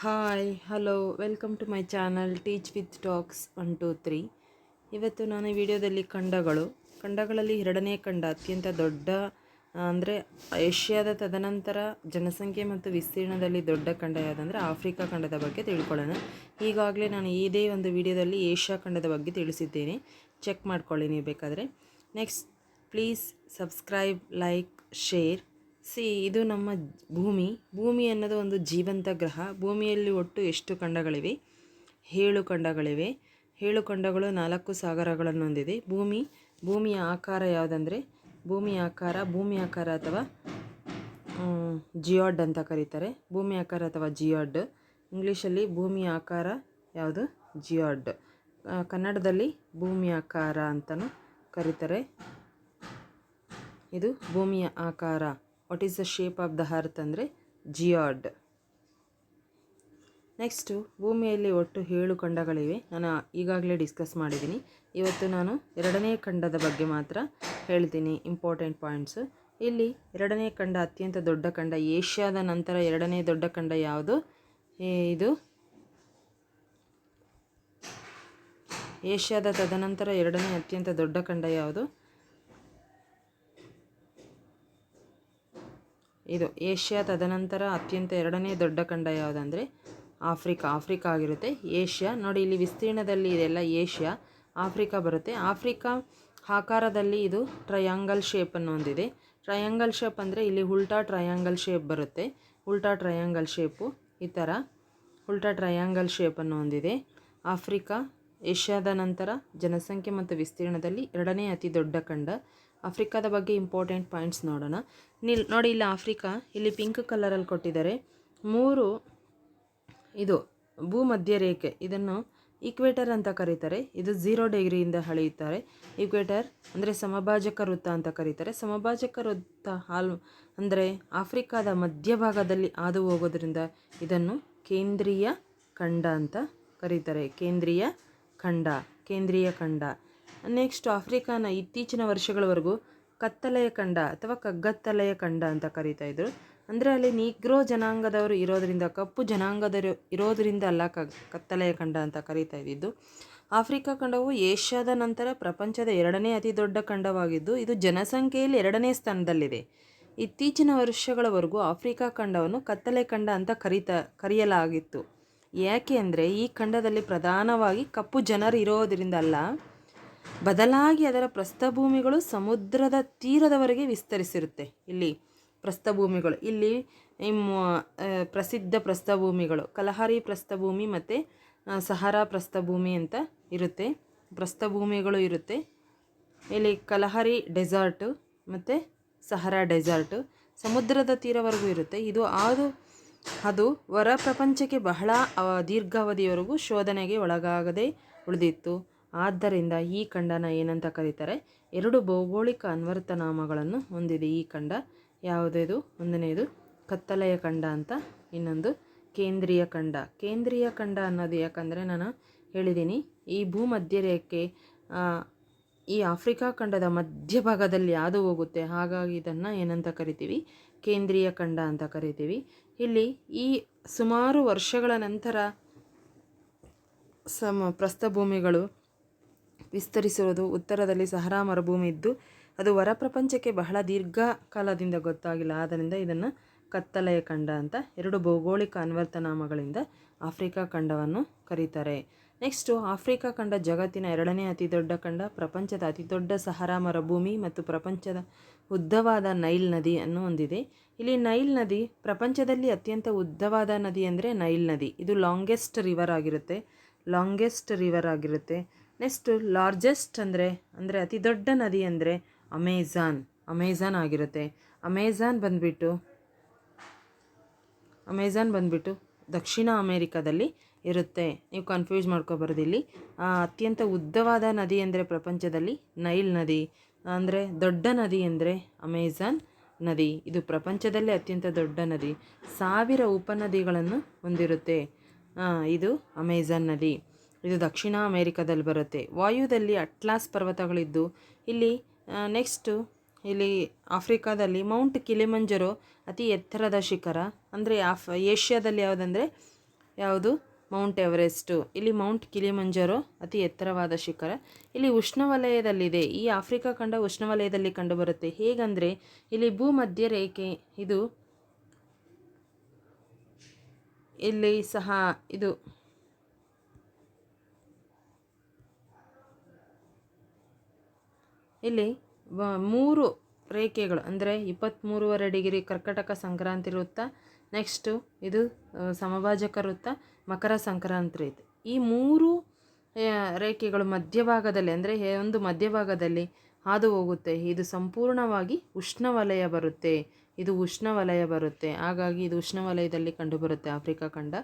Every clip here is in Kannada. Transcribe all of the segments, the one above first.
Hi hello welcome to my channel teach with talks 1 2 3. ಇವತ್ತು ನಾನು ಈ ವಿಡಿಯೋದಲ್ಲಿ ಖಂಡಗಳಲ್ಲಿ ಎರಡನೇ ಖಂಡ ಅತ್ಯಂತ ದೊಡ್ಡ ಅಂದರೆ ಏಷ್ಯಾದ ತದನಂತರ ಜನಸಂಖ್ಯೆ ಮತ್ತು ವಿಸ್ತೀರ್ಣದಲ್ಲಿ ದೊಡ್ಡ ಖಂಡ ಯಾವುದಂದರೆ ಆಫ್ರಿಕಾ ಖಂಡದ ಬಗ್ಗೆ ತಿಳ್ಕೊಳ್ಳೋಣ. ಈಗಾಗಲೇ ನಾನು ಇದೇ ಒಂದು ವಿಡಿಯೋದಲ್ಲಿ ಏಷ್ಯಾ ಖಂಡದ ಬಗ್ಗೆ ತಿಳಿಸಿದ್ದೇನೆ, ಚೆಕ್ ಮಾಡ್ಕೊಳ್ಳಿ ನೀವು ಬೇಕಾದರೆ. Next please subscribe, like, share. ಇದು ನಮ್ಮ ಭೂಮಿ ಅನ್ನೋದು ಒಂದು ಜೀವಂತ ಗ್ರಹ. ಭೂಮಿಯಲ್ಲಿ ಒಟ್ಟು ಎಷ್ಟು ಖಂಡಗಳಿವೆ? 7 ಖಂಡಗಳಿವೆ. 7 ಖಂಡಗಳು 4 ಸಾಗರಗಳನ್ನು ಹೊಂದಿದೆ. ಭೂಮಿಯ ಆಕಾರ ಯಾವುದಂದರೆ ಭೂಮಿ ಆಕಾರ ಅಥವಾ ಜಿಯಾಡ್ ಅಂತ ಕರೀತಾರೆ. ಭೂಮಿ ಆಕಾರ ಅಥವಾ ಜಿಯಾಡ್, ಇಂಗ್ಲೀಷಲ್ಲಿ ಭೂಮಿಯ ಆಕಾರ ಯಾವುದು? ಜಿಯಾಡ್. ಕನ್ನಡದಲ್ಲಿ ಭೂಮಿ ಆಕಾರ ಅಂತಲೂ ಕರೀತಾರೆ. ಇದು ಭೂಮಿಯ ಆಕಾರ. What is the shape of the earth ಅಂದರೆ ಜಿಯಾಡ್. ನೆಕ್ಸ್ಟು ಭೂಮಿಯಲ್ಲಿ ಒಟ್ಟು 7 ಖಂಡಗಳಿವೆ. ನಾನು ಈಗಾಗಲೇ ಡಿಸ್ಕಸ್ ಮಾಡಿದ್ದೀನಿ. ಇವತ್ತು ನಾನು ಎರಡನೇ ಖಂಡದ ಬಗ್ಗೆ ಮಾತ್ರ ಹೇಳ್ತೀನಿ, ಇಂಪಾರ್ಟೆಂಟ್ ಪಾಯಿಂಟ್ಸು. ಇಲ್ಲಿ ಎರಡನೇ ಖಂಡ ಅತ್ಯಂತ ದೊಡ್ಡ ಖಂಡ. ಏಷ್ಯಾದ ನಂತರ ಎರಡನೇ ದೊಡ್ಡ ಖಂಡ ಯಾವುದು? ಇದು ಏಷ್ಯಾದ ತದನಂತರ ಎರಡನೇ ಅತ್ಯಂತ ದೊಡ್ಡ ಖಂಡ ಯಾವುದು? ಇದು ಏಷ್ಯಾ ತದನಂತರ ಅತ್ಯಂತ ಎರಡನೇ ದೊಡ್ಡ ಖಂಡ ಯಾವುದಂದರೆ ಆಫ್ರಿಕಾ ಆಗಿರುತ್ತೆ. ಏಷ್ಯಾ ನೋಡಿ, ಇಲ್ಲಿ ವಿಸ್ತೀರ್ಣದಲ್ಲಿ ಇದೆಲ್ಲ ಏಷ್ಯಾ. ಆಫ್ರಿಕಾ ಬರುತ್ತೆ. ಆಫ್ರಿಕಾ ಆಕಾರದಲ್ಲಿ ಇದು ಟ್ರಯಾಂಗಲ್ ಶೇಪನ್ನು ಹೊಂದಿದೆ. ಟ್ರಯಾಂಗಲ್ ಶೇಪ್ ಅಂದರೆ ಇಲ್ಲಿ ಉಲ್ಟಾ ಟ್ರಯಾಂಗಲ್ ಶೇಪ್ ಬರುತ್ತೆ. ಉಲ್ಟಾ ಟ್ರಯಾಂಗಲ್ ಶೇಪು ಈ ಥರ ಉಲ್ಟಾ ಟ್ರಯಾಂಗಲ್ ಶೇಪನ್ನು ಹೊಂದಿದೆ. ಆಫ್ರಿಕಾ ಏಷ್ಯಾದ ನಂತರ ಜನಸಂಖ್ಯೆ ಮತ್ತು ವಿಸ್ತೀರ್ಣದಲ್ಲಿ ಎರಡನೇ ಅತಿ ದೊಡ್ಡ ಖಂಡ. ಆಫ್ರಿಕಾದ ಬಗ್ಗೆ ಇಂಪಾರ್ಟೆಂಟ್ ಪಾಯಿಂಟ್ಸ್ ನೋಡೋಣ. ನೋಡಿ, ಇಲ್ಲಿ ಆಫ್ರಿಕಾ ಇಲ್ಲಿ ಪಿಂಕ್ ಕಲರಲ್ಲಿ ಕೊಟ್ಟಿದ್ದಾರೆ. 3 ಇದು ಭೂಮಧ್ಯ ರೇಖೆ, ಇದನ್ನು ಈಕ್ವೇಟರ್ ಅಂತ ಕರೀತಾರೆ. ಇದು 0 ಡಿಗ್ರಿಯಿಂದ ಅಳೆಯುತ್ತಾರೆ. ಈಕ್ವೇಟರ್ ಅಂದರೆ ಸಮಭಾಜಕ ವೃತ್ತ ಅಂತ ಕರೀತಾರೆ. ಸಮಭಾಜಕ ವೃತ್ತ ಅಂದರೆ ಆಫ್ರಿಕಾದ ಮಧ್ಯಭಾಗದಲ್ಲಿ ಹಾದು ಹೋಗೋದ್ರಿಂದ ಇದನ್ನು ಕೇಂದ್ರೀಯ ಖಂಡ ಅಂತ ಕರೀತಾರೆ. ಕೇಂದ್ರೀಯ ಖಂಡ. ನೆಕ್ಸ್ಟ್ ಆಫ್ರಿಕಾನ ಇತ್ತೀಚಿನ ವರ್ಷಗಳವರೆಗೂ ಕತ್ತಲೆಯ ಖಂಡ ಅಥವಾ ಕಗ್ಗತ್ತಲೆಯ ಖಂಡ ಅಂತ ಕರೀತಾ ಇದ್ರು. ಅಂದರೆ ಅಲ್ಲಿ ನೀಗ್ರೋ ಜನಾಂಗದವರು ಇರೋದರಿಂದ, ಕಪ್ಪು ಜನಾಂಗದವರು ಇರೋದರಿಂದ ಅಲ್ಲ ಕತ್ತಲೆಯ ಖಂಡ ಅಂತ ಕರೀತಾ ಇದ್ದಿದ್ದು. ಆಫ್ರಿಕಾ ಖಂಡವು ಏಷ್ಯಾದ ನಂತರ ಪ್ರಪಂಚದ ಎರಡನೇ ಅತಿ ದೊಡ್ಡ ಖಂಡವಾಗಿದ್ದು, ಇದು ಜನಸಂಖ್ಯೆಯಲ್ಲಿ 2ನೇ ಸ್ಥಾನದಲ್ಲಿದೆ. ಇತ್ತೀಚಿನ ವರ್ಷಗಳವರೆಗೂ ಆಫ್ರಿಕಾ ಖಂಡವನ್ನು ಕತ್ತಲೆ ಖಂಡ ಅಂತ ಕರೆಯಲಾಗಿತ್ತು. ಯಾಕೆ ಅಂದರೆ ಈ ಖಂಡದಲ್ಲಿ ಪ್ರಧಾನವಾಗಿ ಕಪ್ಪು ಜನರು ಇರೋದರಿಂದ ಅಲ್ಲ, ಬದಲಾಗಿ ಅದರ ಪ್ರಸ್ಥಭೂಮಿಗಳು ಸಮುದ್ರದ ತೀರದವರೆಗೆ ವಿಸ್ತರಿಸಿರುತ್ತೆ. ಇಲ್ಲಿ ಪ್ರಸ್ಥಭೂಮಿಗಳು, ಇಲ್ಲಿ ಪ್ರಸಿದ್ಧ ಪ್ರಸ್ಥಭೂಮಿಗಳು ಕಲಹರಿ ಪ್ರಸ್ಥಭೂಮಿ ಮತ್ತು ಸಹರಾ ಪ್ರಸ್ಥಭೂಮಿ ಅಂತ ಇರುತ್ತೆ. ಪ್ರಸ್ಥಭೂಮಿಗಳು ಇರುತ್ತೆ. ಇಲ್ಲಿ ಕಲಹರಿ ಡೆಸರ್ಟು ಮತ್ತು ಸಹರಾ ಡೆಸರ್ಟು ಸಮುದ್ರದ ತೀರವರೆಗೂ ಇರುತ್ತೆ. ಅದು ಹೊರ ಪ್ರಪಂಚಕ್ಕೆ ಬಹಳ ದೀರ್ಘಾವಧಿಯವರೆಗೂ ಶೋಧನೆಗೆ ಒಳಗಾಗದೆ ಉಳಿದಿತ್ತು. ಆದ್ದರಿಂದ ಈ ಖಂಡನ ಏನಂತ ಕರೀತಾರೆ? 2 ಭೌಗೋಳಿಕ ಅನ್ವರ್ಥನಾಮಗಳನ್ನು ಹೊಂದಿದೆ ಈ ಖಂಡ. ಯಾವುದಿದು? ಒಂದನೇದು ಕತ್ತಲೆಯ ಖಂಡ ಅಂತ, ಇನ್ನೊಂದು ಕೇಂದ್ರೀಯ ಖಂಡ. ಕೇಂದ್ರೀಯ ಖಂಡ ಅನ್ನೋದು ಯಾಕಂದರೆ ನಾನು ಹೇಳಿದ್ದೀನಿ, ಈ ಭೂಮಧ್ಯ ರೇಖೆ ಈ ಆಫ್ರಿಕಾ ಖಂಡದ ಮಧ್ಯಭಾಗದಲ್ಲಿ ಹಾದು ಹೋಗುತ್ತೆ. ಹಾಗಾಗಿ ಇದನ್ನು ಏನಂತ ಕರಿತೀವಿ? ಕೇಂದ್ರೀಯ ಖಂಡ ಅಂತ ಕರಿತೀವಿ. ಇಲ್ಲಿ ಈ ಸುಮಾರು ವರ್ಷಗಳ ನಂತರ ಪ್ರಸ್ಥಭೂಮಿಗಳು ವಿಸ್ತರಿಸಿರೋದು. ಉತ್ತರದಲ್ಲಿ ಸಹರಾ ಮರುಭೂಮಿ ಇದ್ದು ಅದು ಹೊರ ಪ್ರಪಂಚಕ್ಕೆ ಬಹಳ ದೀರ್ಘಕಾಲದಿಂದ ಗೊತ್ತಾಗಿಲ್ಲ. ಆದ್ದರಿಂದ ಇದನ್ನು ಕತ್ತಲೆಯ ಖಂಡ ಅಂತ 2 ಭೌಗೋಳಿಕ ಅನ್ವರ್ಥನಾಮಗಳಿಂದ ಆಫ್ರಿಕಾ ಖಂಡವನ್ನು ಕರೀತಾರೆ. ನೆಕ್ಸ್ಟು ಆಫ್ರಿಕಾ ಖಂಡ ಜಗತ್ತಿನ 2ನೇ ಅತಿ ದೊಡ್ಡ ಖಂಡ, ಪ್ರಪಂಚದ ಅತಿ ದೊಡ್ಡ ಸಹರಾ ಮರುಭೂಮಿ ಮತ್ತು ಪ್ರಪಂಚದ ಉದ್ದವಾದ ನೈಲ್ ನದಿಯನ್ನು ಹೊಂದಿದೆ. ಇಲ್ಲಿ ನೈಲ್ ನದಿ ಪ್ರಪಂಚದಲ್ಲಿ ಅತ್ಯಂತ ಉದ್ದವಾದ ನದಿ ಅಂದರೆ ನೈಲ್ ನದಿ. ಇದು ಲಾಂಗೆಸ್ಟ್ ರಿವರ್ ಆಗಿರುತ್ತೆ. ನೆಕ್ಸ್ಟ್ ಲಾರ್ಜೆಸ್ಟ್ ಅಂದರೆ ಅತಿ ದೊಡ್ಡ ನದಿ ಅಂದರೆ ಅಮೆಜಾನ್ ಆಗಿರುತ್ತೆ. ಅಮೆಜಾನ್ ಬಂದ್ಬಿಟ್ಟು ದಕ್ಷಿಣ ಅಮೇರಿಕಾದಲ್ಲಿ ಇರುತ್ತೆ. ನೀವು ಕನ್ಫ್ಯೂಸ್ ಮಾಡ್ಕೊಬಾರ್ದು. ಇಲ್ಲಿ ಅತ್ಯಂತ ಉದ್ದವಾದ ನದಿ ಅಂದರೆ ಪ್ರಪಂಚದಲ್ಲಿ ನೈಲ್ ನದಿ, ಅಂದರೆ ದೊಡ್ಡ ನದಿ ಅಂದರೆ ಅಮೆಜಾನ್ ನದಿ. ಇದು ಪ್ರಪಂಚದಲ್ಲೇ ಅತ್ಯಂತ ದೊಡ್ಡ ನದಿ. 1000 ಉಪನದಿಗಳನ್ನು ಹೊಂದಿರುತ್ತೆ. ಇದು ಅಮೆಜಾನ್ ನದಿ. ಇದು ದಕ್ಷಿಣ ಅಮೇರಿಕಾದಲ್ಲಿ ಬರುತ್ತೆ. ವಾಯುದಲ್ಲಿ ಅಟ್ಲಾಸ್ ಪರ್ವತಗಳಿದ್ದು ಇಲ್ಲಿ ನೆಕ್ಸ್ಟು ಇಲ್ಲಿ ಆಫ್ರಿಕಾದಲ್ಲಿ ಮೌಂಟ್ ಕಿಲಿಮಂಜರೋ ಅತಿ ಎತ್ತರದ ಶಿಖರ. ಅಂದರೆ ಏಷ್ಯಾದಲ್ಲಿ ಯಾವುದಂದರೆ ಯಾವುದು? Mount Everest. ಇಲ್ಲಿ ಮೌಂಟ್ ಕಿಲಿಮಂಜಾರೋ ಅತಿ ಎತ್ತರವಾದ ಶಿಖರ. ಇಲ್ಲಿ ಉಷ್ಣವಲಯದಲ್ಲಿದೆ. ಈ ಆಫ್ರಿಕಾ ಖಂಡ ಉಷ್ಣವಲಯದಲ್ಲಿ ಕಂಡುಬರುತ್ತೆ. ಹೇಗಂದರೆ ಇಲ್ಲಿ ಭೂಮಧ್ಯ ರೇಖೆ ಇದು, ಇಲ್ಲಿ ಸಹ ಇದು ಇಲ್ಲಿ 3 ರೇಖೆಗಳು ಅಂದರೆ 23.5 ಡಿಗ್ರಿ ಕರ್ಕಟಕ ಸಂಕ್ರಾಂತಿ ವೃತ್ತ, ನೆಕ್ಸ್ಟು ಇದು ಸಮಭಾಜಕ ವೃತ್ತ, ಮಕರ ಸಂಕ್ರಾಂತಿ ವೃತ್ತ. ಈ 3 ರೇಖೆಗಳು ಮಧ್ಯಭಾಗದಲ್ಲಿ ಅಂದರೆ ಒಂದು ಮಧ್ಯಭಾಗದಲ್ಲಿ ಹಾದು ಹೋಗುತ್ತೆ. ಇದು ಸಂಪೂರ್ಣವಾಗಿ ಉಷ್ಣವಲಯ ಬರುತ್ತೆ. ಇದು ಉಷ್ಣವಲಯ ಬರುತ್ತೆ. ಹಾಗಾಗಿ ಇದು ಉಷ್ಣವಲಯದಲ್ಲಿ ಕಂಡುಬರುತ್ತೆ ಆಫ್ರಿಕಾ ಖಂಡ.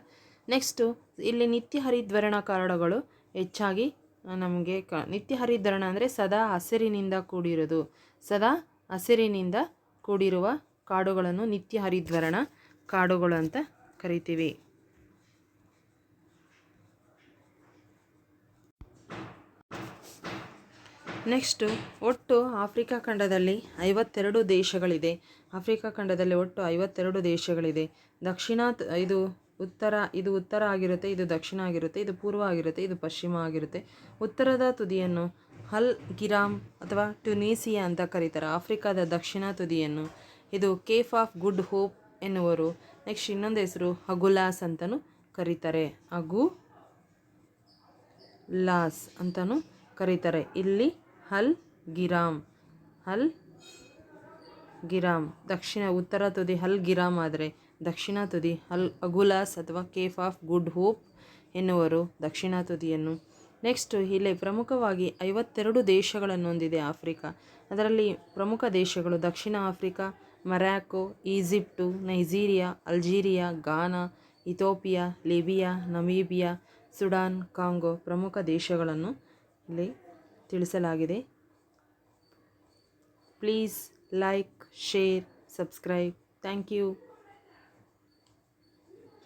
ನೆಕ್ಸ್ಟು ಇಲ್ಲಿ ನಿತ್ಯ ಹರಿದ್ವರ್ಣ ಕಾಡುಗಳು ಹೆಚ್ಚಾಗಿ ನಮಗೆ ನಿತ್ಯ ಹರಿದ್ವರ್ಣ ಅಂದರೆ ಸದಾ ಹಸಿರಿನಿಂದ ಕೂಡಿರೋದು. ಸದಾ ಹಸಿರಿನಿಂದ ಕೂಡಿರುವ ಕಾಡುಗಳನ್ನು ನಿತ್ಯ ಹರಿದ್ವರ್ಣ ಕಾಡುಗಳು ಅಂತ ಕರಿತೀವಿ. ನೆಕ್ಸ್ಟು ಒಟ್ಟು ಆಫ್ರಿಕಾ ಖಂಡದಲ್ಲಿ 52 ದೇಶಗಳಿದೆ. ಆಫ್ರಿಕಾ ಖಂಡದಲ್ಲಿ ಒಟ್ಟು 52 ದೇಶಗಳಿದೆ. ಇದು ಉತ್ತರ ಆಗಿರುತ್ತೆ, ಇದು ದಕ್ಷಿಣ ಆಗಿರುತ್ತೆ, ಇದು ಪೂರ್ವ ಆಗಿರುತ್ತೆ, ಇದು ಪಶ್ಚಿಮ ಆಗಿರುತ್ತೆ. ಉತ್ತರದ ತುದಿಯನ್ನು ಅಲ್ ಗಿರಾಮ್ ಅಥವಾ ಟ್ಯುನೀಸಿಯಾ ಅಂತ ಕರೀತಾರೆ. ಆಫ್ರಿಕಾದ ದಕ್ಷಿಣ ತುದಿಯನ್ನು ಇದು ಕೇಪ್ ಆಫ್ ಗುಡ್ ಹೋಪ್ ಎನ್ನುವರು. ನೆಕ್ಸ್ಟ್ ಇನ್ನೊಂದು ಹೆಸರು ಹಗುಲಾಸ್ ಅಂತಲೂ ಕರೀತಾರೆ. ಹಗುಲಾಸ್ ಅಂತಲೂ ಕರೀತಾರೆ. ಇಲ್ಲಿ ಅಲ್ ಗಿರಾಮ್ ಉತ್ತರ ತುದಿ ಅಲ್ ಗಿರಾಮ್ ಆದರೆ ದಕ್ಷಿಣ ತುದಿ ಹಗುಲಾಸ್ ಅಥವಾ ಕೇಪ್ ಆಫ್ ಗುಡ್ ಹೋಪ್ ಎನ್ನುವರು ದಕ್ಷಿಣ ತುದಿಯನ್ನು. ನೆಕ್ಸ್ಟು ಇಲ್ಲಿ ಪ್ರಮುಖವಾಗಿ 52 ದೇಶಗಳನ್ನು ಹೊಂದಿದೆ ಆಫ್ರಿಕಾ. ಅದರಲ್ಲಿ ಪ್ರಮುಖ ದೇಶಗಳು ದಕ್ಷಿಣ Africa, Morocco, Egypt, Nigeria, Algeria, Ghana, Ethiopia, Libya, Namibia, Sudan, Congo ಪ್ರಮುಖ ದೇಶಗಳನ್ನು ಇಲ್ಲಿ ತಿಳಿಸಲಾಗಿದೆ. Please like, share, subscribe. Thank you.